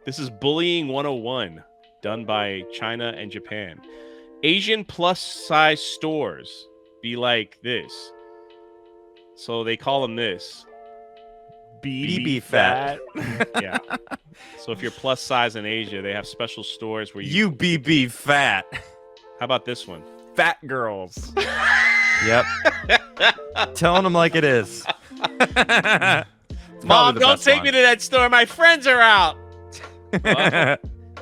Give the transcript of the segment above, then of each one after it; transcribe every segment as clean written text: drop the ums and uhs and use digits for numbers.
This is Bullying 101, done by China and Japan. Asian plus size stores be like this. So they call them this. BB fat. Yeah. So if you're plus size in Asia, they have special stores where you BB fat. How about this one? Fat girls. Yep. Telling them like it is. Mom, don't take me to that store. My friends are out.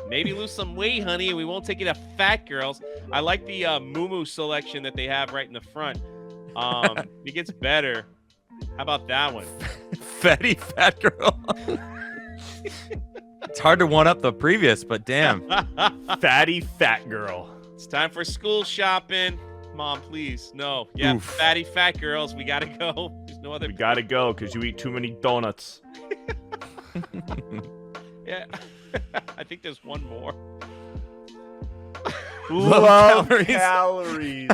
Maybe lose some weight, honey. We won't take you to Fat Girls. I like the Moo selection that they have right in the front. It gets better. How about that one? Fatty fat girl. It's hard to one up the previous, but damn. Fatty fat girl. It's time for school shopping. Mom, please. No. Yeah, fatty fat girls. We got to go. There's no other. We got to go because you eat too many donuts. Yeah. I think there's one more. Low calories.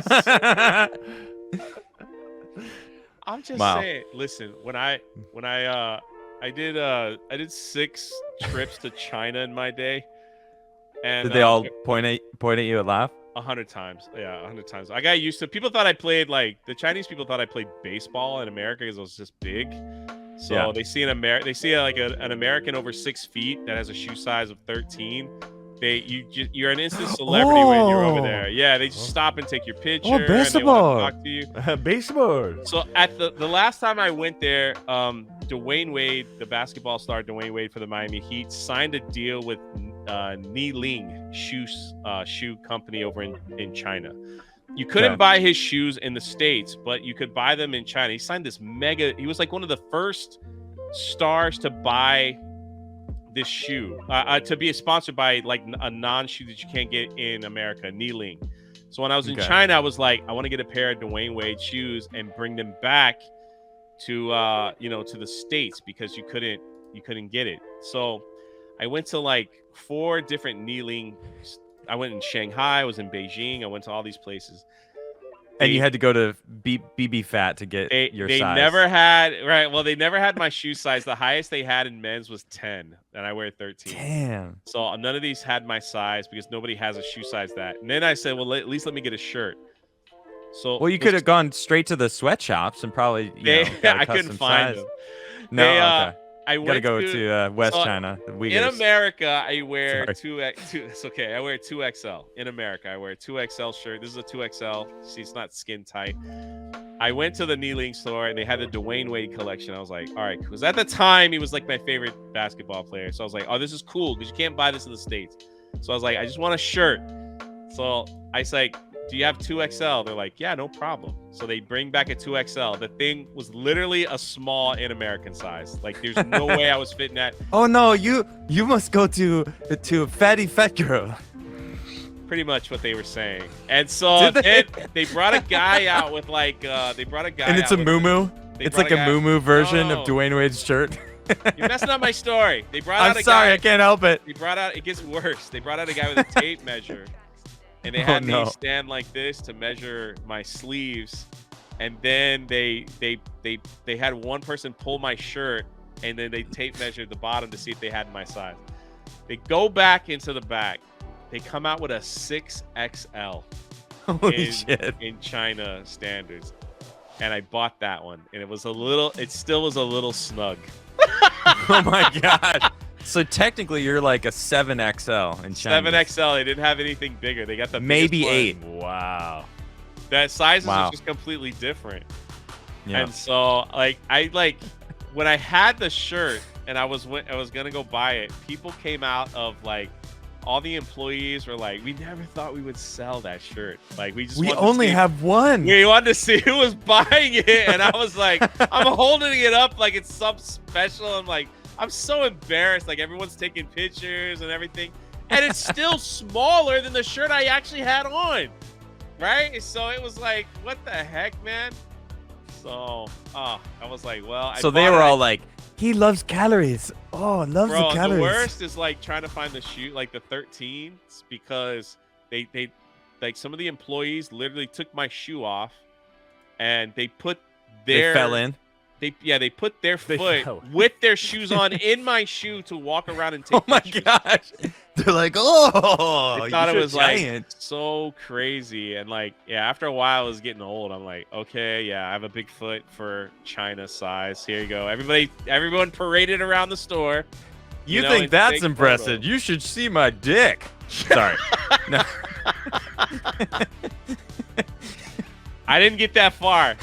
I'm just saying. Listen, when I did 6 trips to China in my day, and did they all point at you and laugh? 100 times. Yeah, 100 times. I got used to. People thought I played the Chinese people thought I played baseball in America because I was just big. So they see an American over 6 feet that has a shoe size of 13. You're an instant celebrity when you're over there. Yeah, they just stop and take your picture. Oh, baseball. And they want to talk to you. Baseball. So at the last time I went there, Dwayne Wade, the basketball star Dwayne Wade for the Miami Heat, signed a deal with Niling shoe company over in China. You couldn't buy his shoes in the States, but you could buy them in China. He signed this mega. He was like one of the first stars to buy this shoe, to be sponsored by like a non-shoe that you can't get in America, Niling. So when I was in China, I was like, I want to get a pair of Dwayne Wade shoes and bring them back to to the States because you couldn't get it. So I went to like 4 different Niling. I went in Shanghai, I was in Beijing, I went to all these places. And you had to go to BB Fat to get your size. They never had my shoe size. The highest they had in men's was 10, and I wear 13. Damn. So none of these had my size because nobody has a shoe size that. And then I said, well, at least let me get a shirt. So you could have gone straight to the sweatshops and probably I couldn't find them. No, okay. I gotta go to West China. In America, I wear 2. It's okay. I wear 2XL. In America, I wear a 2XL shirt. This is a 2XL. See, it's not skin tight. I went to the Niling store and they had the Dwayne Wade collection. I was like, all right, because at the time he was like my favorite basketball player. So I was like, oh, this is cool because you can't buy this in the States. So I was like, I just want a shirt. So I was like, do you have 2XL? They're like, yeah, no problem. So they bring back a 2XL. The thing was literally a small in American size. Like there's no way I was fitting that. Oh no, you must go to fatty fat girl. Pretty much what they were saying. And so they brought a guy out with like And it's a moo-moo? It's like a moo-moo version of Dwayne Wade's shirt. You're messing up my story. They brought out I'm sorry, I can't help it. It gets worse. They brought out a guy with a tape measure. And they had me stand like this to measure my sleeves, and then they had one person pull my shirt, and then they tape measured the bottom to see if they had my size. They go back into the back. They come out with a 6XL. Holy shit! In China standards, and I bought that one, and it still was a little snug. Oh my god. So technically, you're like a 7XL in China. 7XL. They didn't have anything bigger. They got the maybe 8. Wow, that sizes are just completely different. Yeah. And so, when I had the shirt and I was gonna go buy it, people came out of like all the employees were like, we never thought we would sell that shirt. Like we only have one. We wanted to see who was buying it, and I was like, I'm holding it up like it's some special. I'm like, I'm so embarrassed. Like everyone's taking pictures and everything, and it's still smaller than the shirt I actually had on, right? So it was like, what the heck, man? So I was like, well. So they were all like, he loves calories. Oh, loves the calories. The worst is like trying to find the shoe, like the 13s, because they like some of the employees literally took my shoe off, and they put they fell in. They put their They foot fell. with their shoes on in my shoe to walk around and take Oh my pictures. gosh. They're like, oh, I thought it you're was giant. like so crazy, and like after a while it was getting old. I'm like, okay, yeah, I have a big foot for China size. Here you go, everyone paraded around the store. You know, think and that's take impressive? photos. You should see my dick. Sorry. No. I didn't get that far.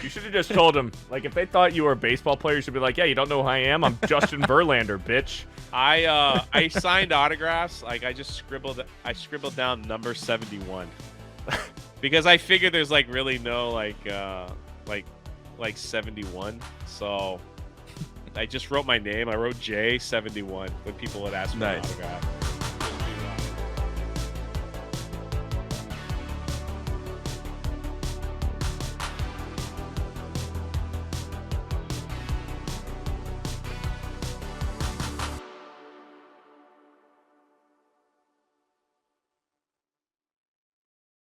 You should have just told him. Like, if they thought you were a baseball player, you should be like, yeah, you don't know who I am? I'm Justin Verlander, bitch. I signed autographs. Like I scribbled down number 71 because I figured there's like really no like 71. So I just wrote my name. I wrote J71 when people would ask for an Nice. autograph.